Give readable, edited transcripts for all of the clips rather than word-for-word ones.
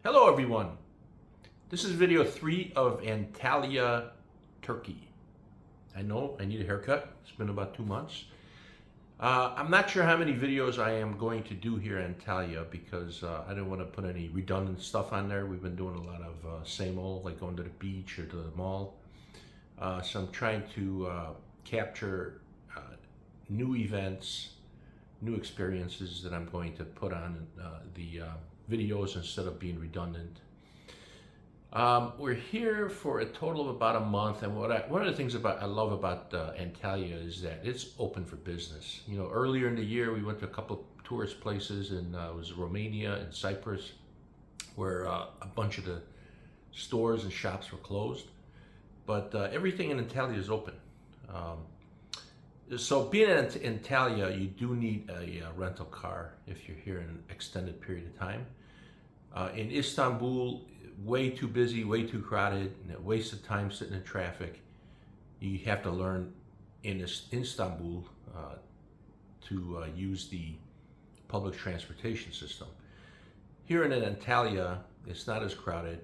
Hello everyone. This is video 3 of Antalya, Turkey. I know I need a haircut. It's been about 2 months. I'm not sure how many videos I am going to do here in Antalya because I don't want to put any redundant stuff on there. We've been doing a lot of same old, like going to the beach or to the mall. So I'm trying to capture new events, new experiences that I'm going to put on the videos instead of being redundant. We're here for a total of about a month, and one of the things I love about Antalya is that it's open for business. You know, earlier in the year we went to a couple of tourist places, and it was Romania and Cyprus, where a bunch of the stores and shops were closed. But everything in Antalya is open. So being in Antalya, you do need a rental car if you're here in an extended period of time. In Istanbul, way too busy, way too crowded, and a waste of time sitting in traffic. You have to learn in Istanbul to use the public transportation system. Here in Antalya, it's not as crowded.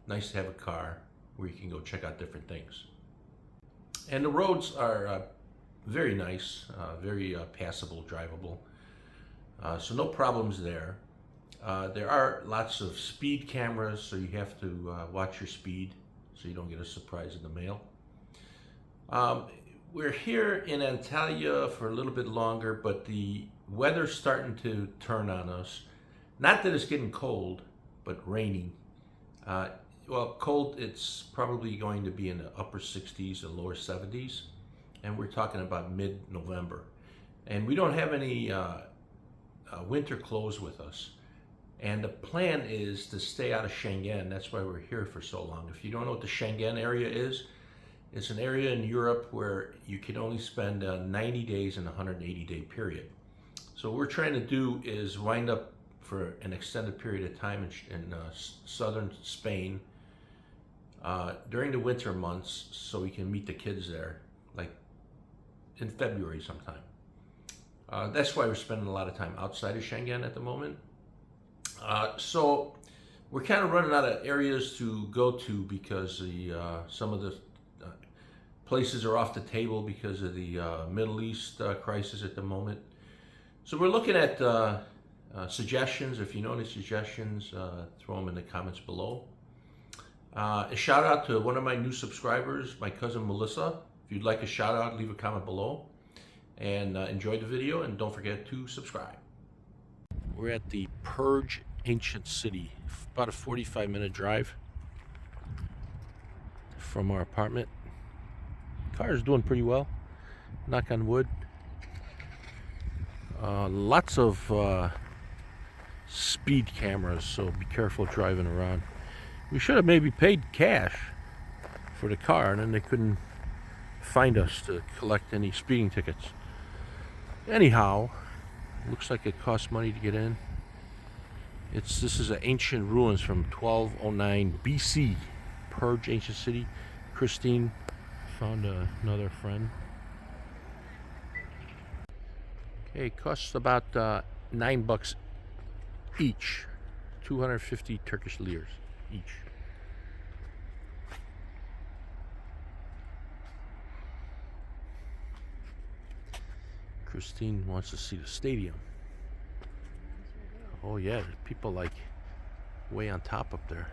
Nice to have a car where you can go check out different things. And the roads are very nice, very passable, drivable. So no problems there. There are lots of speed cameras, so you have to watch your speed so you don't get a surprise in the mail. We're here in Antalya for a little bit longer, but the weather's starting to turn on us. Not that it's getting cold, but raining. Well, cold, it's probably going to be in the upper 60s and lower 70s, and we're talking about mid-November. And we don't have any winter clothes with us. And the plan is to stay out of Schengen. That's why we're here for so long. If you don't know what the Schengen area is, it's an area in Europe where you can only spend 90 days in a 180-day period. So what we're trying to do is wind up for an extended period of time in southern Spain during the winter months, so we can meet the kids there, like in February sometime. That's why we're spending a lot of time outside of Schengen at the moment. So we're kind of running out of areas to go to because some of the places are off the table because of the Middle East crisis at the moment. So we're looking at suggestions. If you know any suggestions, throw them in the comments below. A shout out to one of my new subscribers, my cousin Melissa. If you'd like a shout out, leave a comment below. And enjoy the video, and don't forget to subscribe. We're at the Perge ancient city, about a 45-minute drive from our apartment. Car is doing pretty well, knock on wood. Lots of speed cameras, so be careful driving around. We should have maybe paid cash for the car, and then they couldn't find us to collect any speeding tickets. Anyhow, looks like it costs money to get in. This is an ancient ruins from 1209 BC. Perge ancient city. Christine found another friend. Okay, it costs about $9 each. 250 Turkish liras each. Christine wants to see the stadium. Oh yeah, there's people like way on top up there.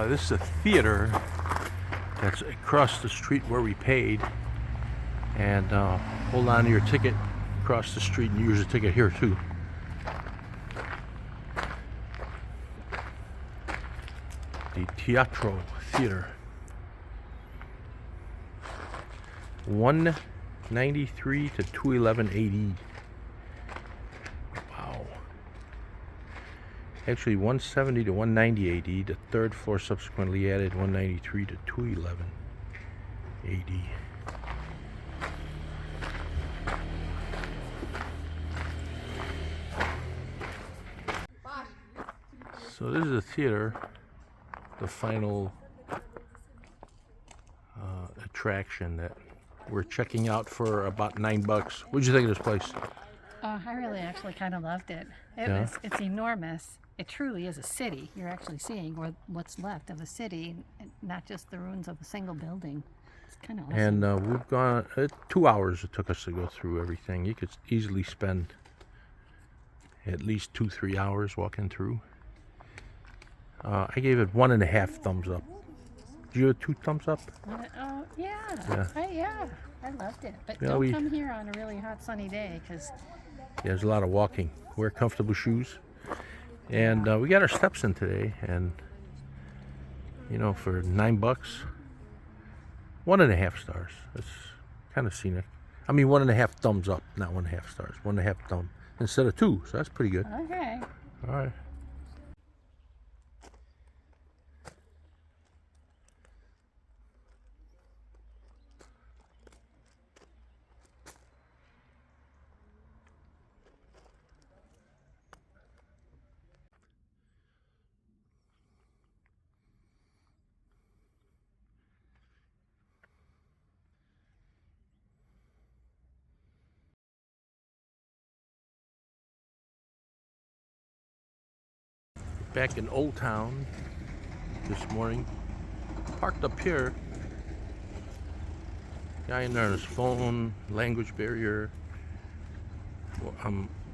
This is a theater that's across the street where we paid. And hold on to your ticket across the street and use a ticket here too. The Teatro Theater. 193 to 211 AD. Wow. Actually 170 to 190 AD. The third floor subsequently added 193 to 211 AD. So this is a theater, the final attraction that we're checking out for about $9. What'd you think of this place? I really actually kind of loved it. It's enormous. It truly is a city. You're actually seeing what's left of a city, not just the ruins of a single building. It's kind of awesome. And we've gone 2 hours it took us to go through everything. You could easily spend at least 2-3 hours walking through. I gave it 1.5 thumbs up. Did you have 2 thumbs up? Yeah. I loved it. But don't come here on a really hot sunny day because there's a lot of walking. Wear comfortable shoes. And we got our steps in today, and you know, for $9, 1.5 stars. It's kind of scenic. I mean, 1.5 thumbs up, not 1.5 stars. 1.5 thumb instead of 2, so that's pretty good. Okay. All right. Back in Old Town this morning, parked up here. Guy in there on his phone, language barrier. Well,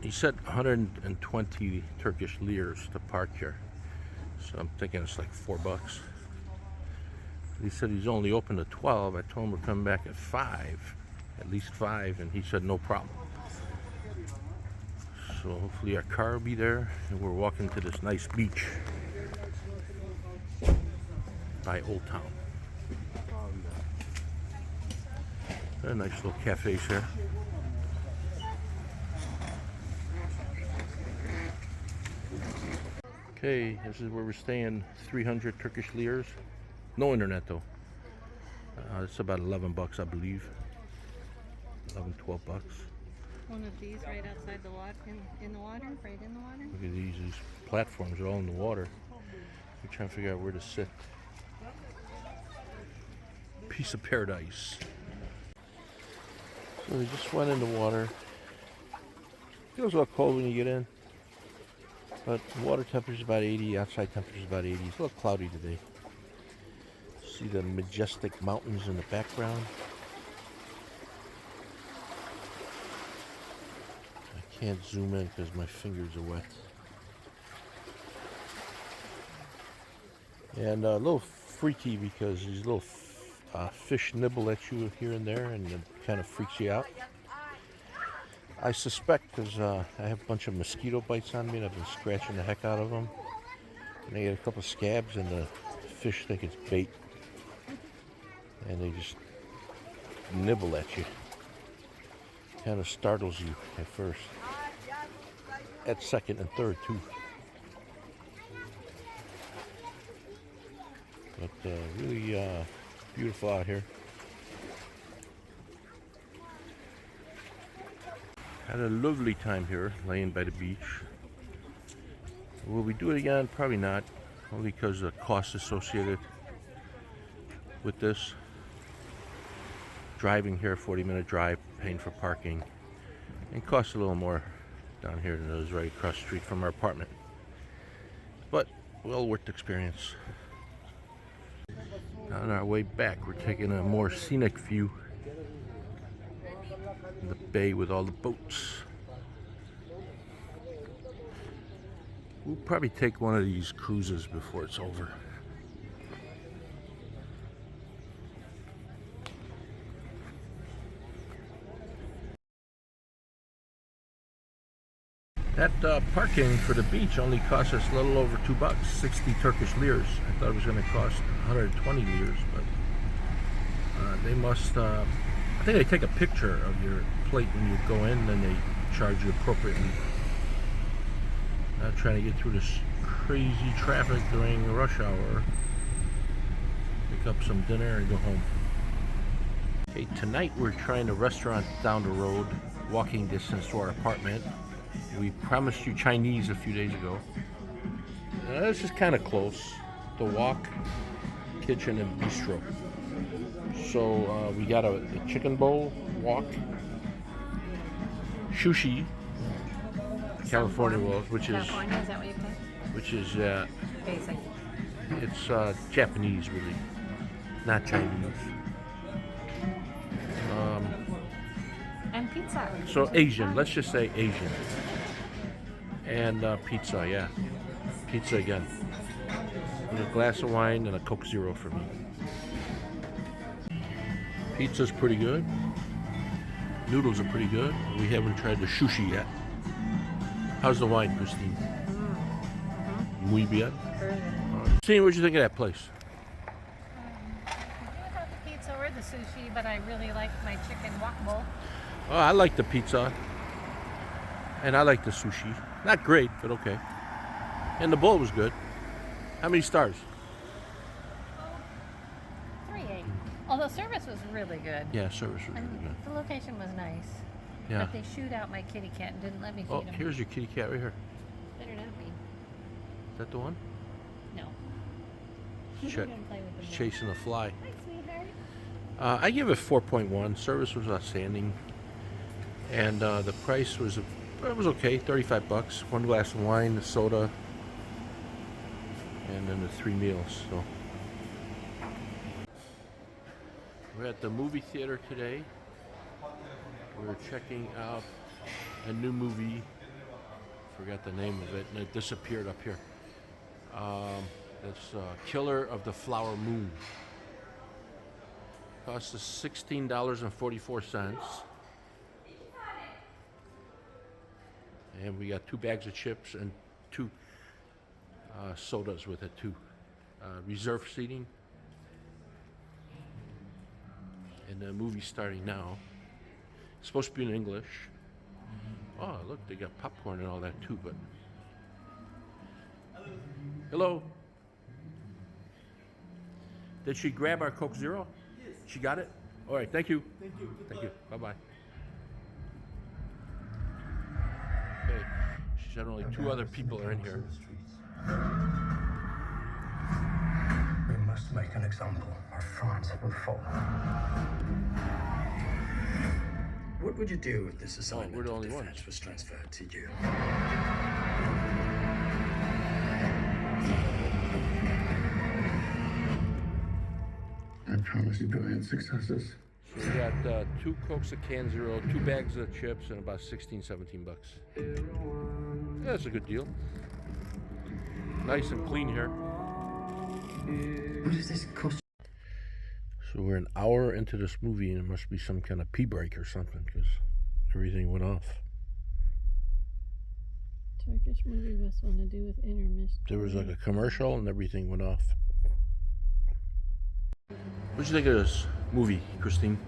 he said 120 Turkish liras to park here, so I'm thinking it's like $4. He said he's only open at 12. I told him we're coming back at 5, at least 5, and he said no problem. So hopefully our car will be there, and we're walking to this nice beach by Old Town. There are nice little cafes here. Okay, this is where we're staying. 300 Turkish liras. No internet though. It's about $11, I believe. 11, $12. One of these right outside the water, in the water, right in the water. Look at these platforms are all in the water. We're trying to figure out where to sit. Piece of paradise. So we just went in the water. Feels a little cold when you get in, but water temperature is about 80. Outside temperature is about 80. It's a little cloudy today. See the majestic mountains in the background. Can't zoom in because my fingers are wet. And a little freaky because these little fish nibble at you here and there, and it kind of freaks you out. I suspect because I have a bunch of mosquito bites on me and I've been scratching the heck out of them. And I get a couple scabs and the fish think it's bait. And they just nibble at you. Kind of startles you at first. At second and third too. But really beautiful out here. Had a lovely time here, laying by the beach. Will we do it again? Probably not. Only because of the costs associated with this. Driving here, 40-minute drive, paying for parking, and costs a little more down here than it was right across the street from our apartment. But well worth the experience. On our way back, we're taking a more scenic view in the bay with all the boats. We'll probably take one of these cruises before it's over. That parking for the beach only cost us a little over $2, 60 Turkish liras. I thought it was going to cost 120 liras, but they must. I think they take a picture of your plate when you go in, and they charge you appropriately. Not trying to get through this crazy traffic during rush hour. Pick up some dinner and go home. Okay, tonight we're trying a restaurant down the road, walking distance to our apartment. We promised you Chinese a few days ago. This is kind of close. The Wok Kitchen and Bistro. So we got a chicken bowl, wok, sushi, California rolls, which is California, is that what you said? which is Basic. it's Japanese really, not Chinese. And pizza. So Asian, let's just say Asian. And pizza, yeah. Pizza again. And a glass of wine and a Coke Zero for me. Pizza's pretty good. Noodles are pretty good. We haven't tried the sushi yet. How's the wine, Christine? Muy bien. Christine, what'd you think of that place? I do have the pizza or the sushi, but I really like my chicken wok bowl. Oh, I like the pizza. And I like the sushi. Not great, but okay. And the bowl was good. How many stars? 3.8. Although service was really good. Yeah, service was really good. The location was nice. Yeah. But they shooed out my kitty cat and didn't let me feed Oh, him. here's your kitty cat right here. Better not be. Is that the one? No. Ch- We're gonna play with the It's ball. chasing a fly. Hi, sweetheart. I give it 4.1. Service was outstanding, and the price was it was okay, $35. One glass of wine, a soda, and then the 3 meals. So we're at the movie theater today. We're checking out a new movie. Forgot the name of it, and it disappeared up here. It's Killer of the Flower Moon. Cost us $16.44. And we got 2 bags of chips and 2 sodas with it too. Reserve seating. And the movie's starting now. It's supposed to be in English. Oh, look, they got popcorn and all that too, but... Hello? Did she grab our Coke Zero? Yes. She got it? All right, thank you. Thank you. Thank you. Bye-bye. Okay, she said only 2 other people are in here. We must make an example, or France will fall. What would you do if this assignment we're the only of ones. defense was transferred to you? I promise you brilliant successes. So we got 2 Cokes, a can Zero, 2 bags of chips, and about 16, 17 bucks. Yeah, that's a good deal. Nice and clean here. What does this cost? So we're an hour into this movie, and it must be some kind of pee break or something, because everything went off. Turkish movie must want to do with intermission. There was like a commercial, and everything went off. What'd you think of this movie, Christine?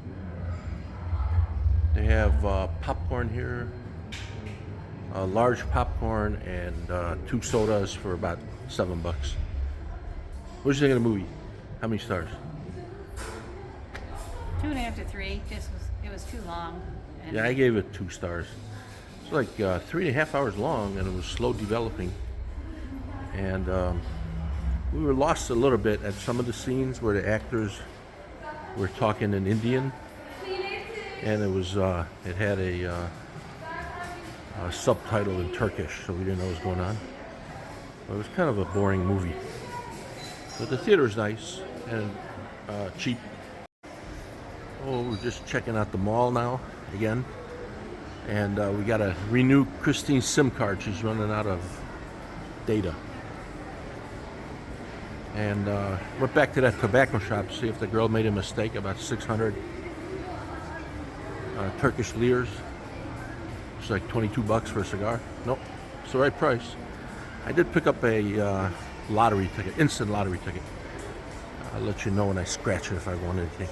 They have popcorn here, a large popcorn, and 2 sodas for about $7. What'd you think of the movie? How many stars? 2.5 to 3. It was too long. And Yeah, I gave it 2 stars. It's like 3.5 hours long, and it was slow developing. And we were lost a little bit at some of the scenes where the actors were talking in Indian, and it was it had a subtitle in Turkish, so we didn't know what was going on. But it was kind of a boring movie. But the theater is nice and cheap. Oh, we're just checking out the mall now again, and we got to renew Christine's SIM card. She's running out of data. And went back to that tobacco shop to see if the girl made a mistake about 600 Turkish liras. It's like $22 for a cigar. Nope, It's the right price. I did pick up a lottery ticket, instant lottery ticket. I'll let you know when I scratch it if I won anything.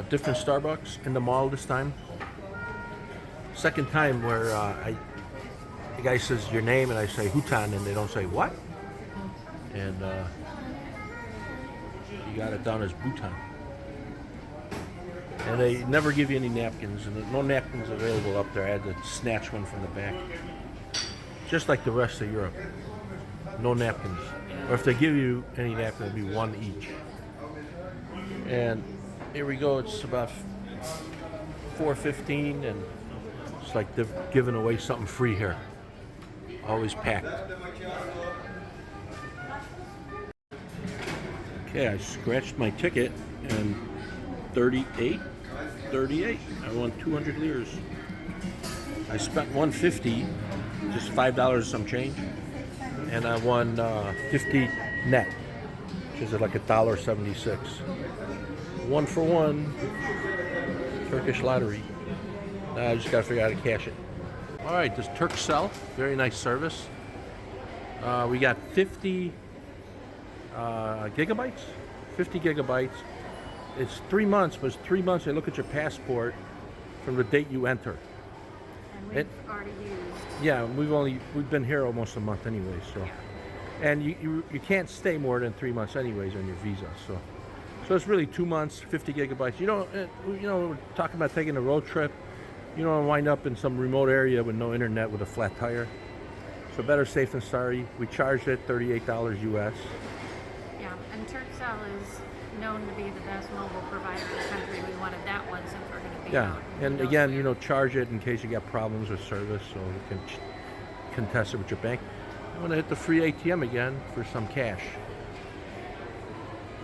Different Starbucks in the mall this time. Second time where the guy says your name and I say Hutan and they don't say what? And you got it down as Bhutan. And they never give you any napkins, and no napkins available up there. I had to snatch one from the back. Just like the rest of Europe. No napkins. Or if they give you any napkins, it'll be one each. And here we go, it's about 4:15, and it's like they're giving away something free here. Always packed. Okay, I scratched my ticket, and 38. I won 200 liras. I spent 150, just $5 some change, and I won 50 net, which is like $1.76. 1 for 1, Turkish lottery. Now I just got to figure out how to cash it. All right, this Turkcell, very nice service. We got 50 gigabytes. 50 gigabytes. It's 3 months, but it's 3 months. They look at your passport from the date you enter. And we've already used. Yeah, we've been here almost a month anyway. So, and you can't stay more than 3 months anyways on your visa. So it's really 2 months, 50 gigabytes. You know, we're talking about taking a road trip. You don't want to wind up in some remote area with no internet with a flat tire. So better safe than sorry. We charged it $38 US. Yeah, and Turkcell is known to be the best mobile provider in the country. We wanted that one since we're going to be Yeah, out. and again, you know, charge it in case you got problems with service, so you can contest it with your bank. I'm going to hit the free ATM again for some cash.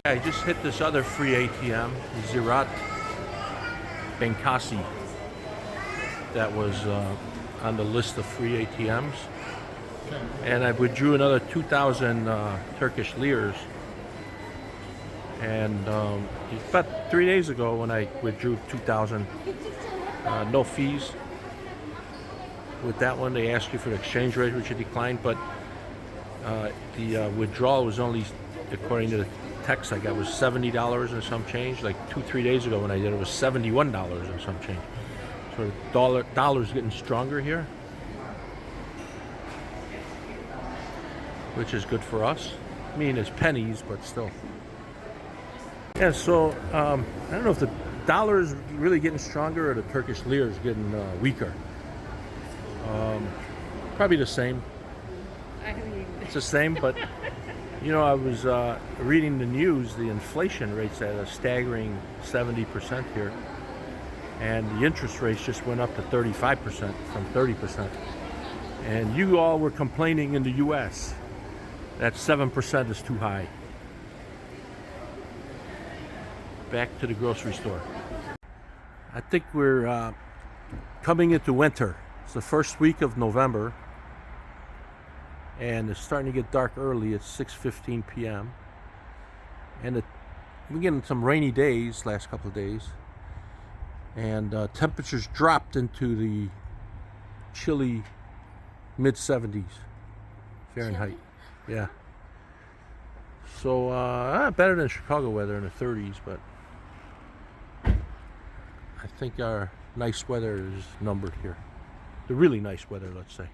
I just hit this other free ATM, Ziraat Benghazi, that was on the list of free ATMs. And I withdrew another 2,000 Turkish liras. And about 3 days ago when I withdrew 2,000, no fees. With that one, they asked you for the exchange rate, which you declined, but the withdrawal was only, according to the text I got, was $70 and some change. Like 2-3 days ago when I did it was $71 and some change. So the dollar's getting stronger here, which is good for us. I mean, it's pennies, but still. Yeah, so I don't know if the dollar is really getting stronger or the Turkish lira is getting weaker. Probably the same. It's the same, but you know, I was reading the news. The inflation rate's at a staggering 70% here, and the interest rates just went up to 35% from 30%. And you all were complaining in the U.S. that 7% is too high. Back to the grocery store. I think we're coming into winter. It's the first week of November, and it's starting to get dark early. It's 6:15 p.m. and we're getting some rainy days last couple of days, and temperatures dropped into the chilly mid-70s Fahrenheit. Yeah. So better than Chicago weather in the 30s, but I think our nice weather is numbered here. The really nice weather, let's say.